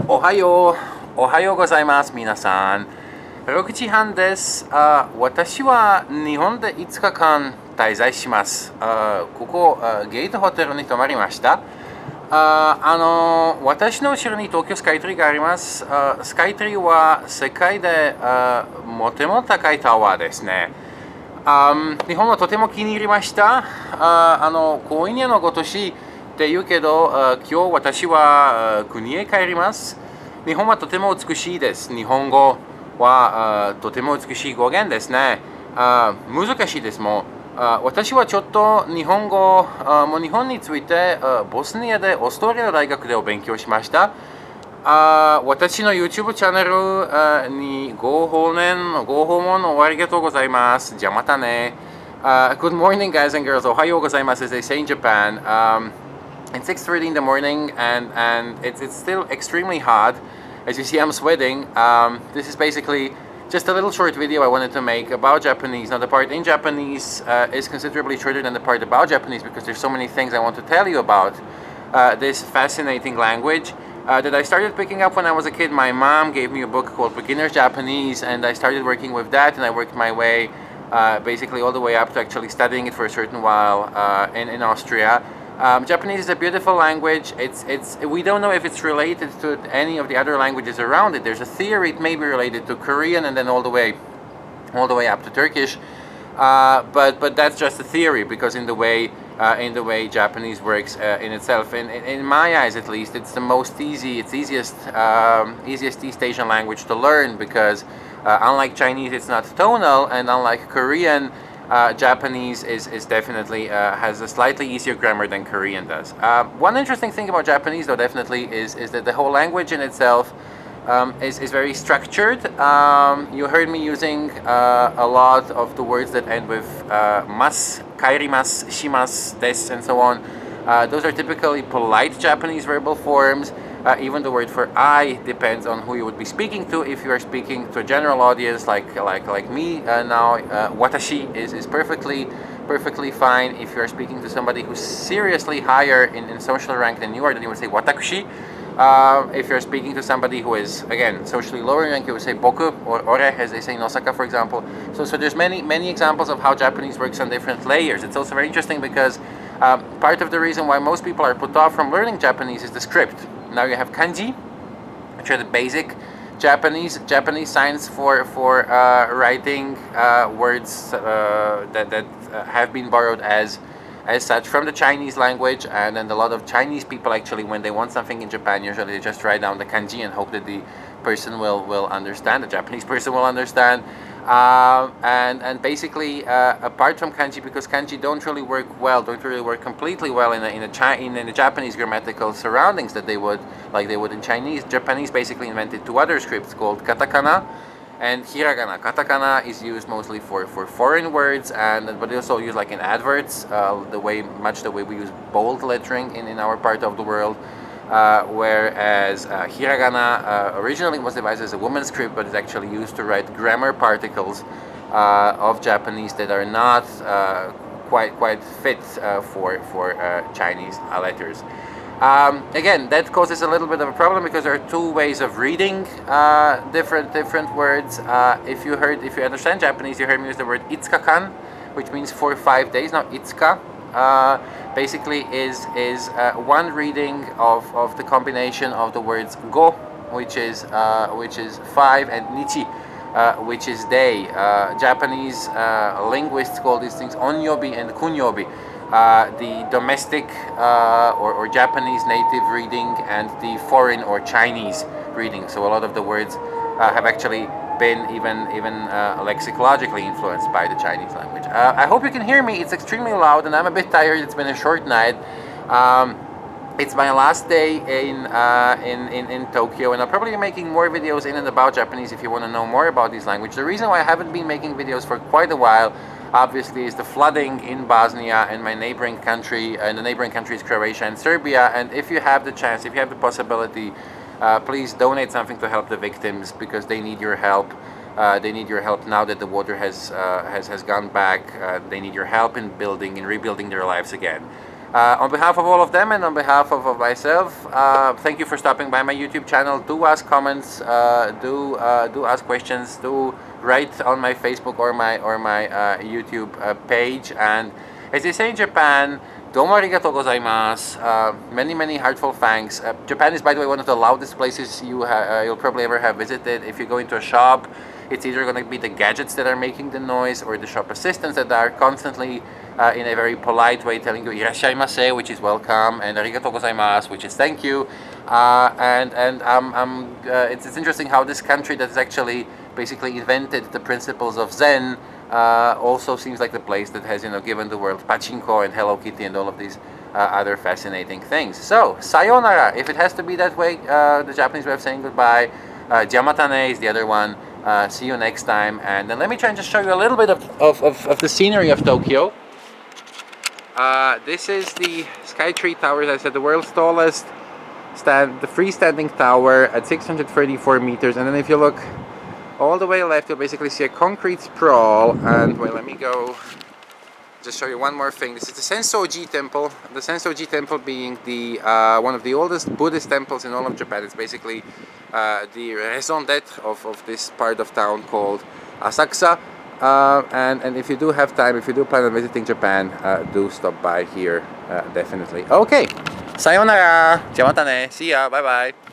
おはよう、おはようございます、皆さん。6時半です。私は日本で5日間滞在します。ここゲートホテルに泊まりました。私の後ろに東京スカイツリーがあります。スカイツリーは世界でとても高いタワーですね。日本はとても気に入りました。今夜のごとしって言うけど、今日私は国へ帰ります。日本はとても美しいです。日本語はとても美しい語源ですね。難しいですもん。私はちょっと日本語、もう日本についてボスニアでオーストリア大学でお勉強しました。私の YouTube チャンネルにご訪問ありがとうございます。じゃあまたね。Good morning, guys and girls. おはようございます, as they say in Japan. It's 6:30 in the morning, and it's still extremely hot. As you see, I'm sweating. This is basically just a little short video I wanted to make about Japanese. Now, the part in Japanese is considerably shorter than the part about Japanese because there's so many things I want to tell you about this fascinating language that I started picking up when I was a kid. My mom gave me a book called Beginner's Japanese, and I started working with that, and I worked my way basically all the way up to actually studying it for a certain while in Austria. Japanese is a beautiful language. We don't know if it's related to any of the other languages around it. There's a theory it may be related to Korean and then all the way up to Turkish. But that's just a theory because in the way Japanese works in itself, in my eyes at least, it's the easiest East Asian language to learn because unlike Chinese, it's not tonal, and unlike Korean, Japanese is definitely has a slightly easier grammar than Korean does. One interesting thing about Japanese, though, definitely is that the whole language in itself is very structured. You heard me using a lot of the words that end with mas, kairimas, shimas, des, and so on. Those are typically polite Japanese verbal forms. Even the word for I depends on who you would be speaking to. If you are speaking to a general audience like me now, watashi is perfectly fine. If you are speaking to somebody who's seriously higher in social rank than you are, then you would say watakushi. If you're speaking to somebody who is, again, socially lower rank, you would say boku or ore, as they say in Osaka, for example. So there's many examples of how Japanese works on different layers. It's also very interesting because part of the reason why most people are put off from learning Japanese is the script. Now you have kanji, which are the basic Japanese signs for writing words that have been borrowed as such from the Chinese language, and then a lot of Chinese people actually, when they want something in Japan, usually they just write down the kanji and hope that the person will understand, the Japanese person will understand. And basically, apart from kanji, because kanji don't really work completely well in the Japanese grammatical surroundings that they would in Chinese. Japanese basically invented two other scripts called Katakana and Hiragana. Katakana is used mostly for foreign words, but they also use like in adverts, the way we use bold lettering in our part of the world. Whereas Hiragana originally was devised as a woman's script, but is actually used to write grammar particles of Japanese that are not quite fit for Chinese letters. Again, that causes a little bit of a problem because there are two ways of reading different words. If you understand Japanese, you heard me use the word itsukakan, which means for 5 days. Now itsuka basically is one reading of the combination of the words go, which is 5, and nichi, which is day. Japanese linguists call these things onyobi and kunyobi. The domestic or Japanese native reading and the foreign or Chinese reading. So a lot of the words have actually been even lexicologically influenced by the Chinese language. I hope you can hear me. It's extremely loud and I'm a bit tired. It's been a short night. It's my last day in Tokyo, and I'll probably be making more videos in and about Japanese if you want to know more about this language. The reason why I haven't been making videos for quite a while, obviously, is the flooding in Bosnia and my neighboring country, and the neighboring countries Croatia and Serbia. And if you have the chance, if you have the possibility, please donate something to help the victims because they need your help. They need your help now that the water has gone back. They need your help in rebuilding their lives again. On behalf of all of them and on behalf of myself, thank you for stopping by my YouTube channel. Do ask comments, do ask questions, do write on my Facebook or my YouTube page. And as they say in Japan, domo arigatou gozaimasu. Many heartfelt thanks. Japan is, by the way, one of the loudest places you'll probably ever have visited. If you go into a shop, it's either going to be the gadgets that are making the noise or the shop assistants that are constantly in a very polite way telling you irashaimase, which is welcome, and arigatou gozaimasu, which is thank you. It's interesting how this country that has actually basically invented the principles of Zen also seems like the place that has, given the world pachinko and Hello Kitty and all of these other fascinating things. So, sayonara, if it has to be that way, the Japanese way of saying goodbye. Jamatane is the other one. See you next time. And then let me try and just show you a little bit of the scenery of Tokyo. This is the Skytree Tower, as I said, the world's tallest the freestanding tower at 634 meters. And then if you look all the way left, you'll basically see a concrete sprawl. And well, let me go just show you one more thing. This is the Sensoji Temple. The Sensoji Temple being the one of the oldest Buddhist temples in all of Japan. It's basically the raison d'etre of this part of town called Asakusa. And if you do have time, if you do plan on visiting Japan, do stop by here, definitely. Okay, sayonara, jamatane, see ya, bye bye.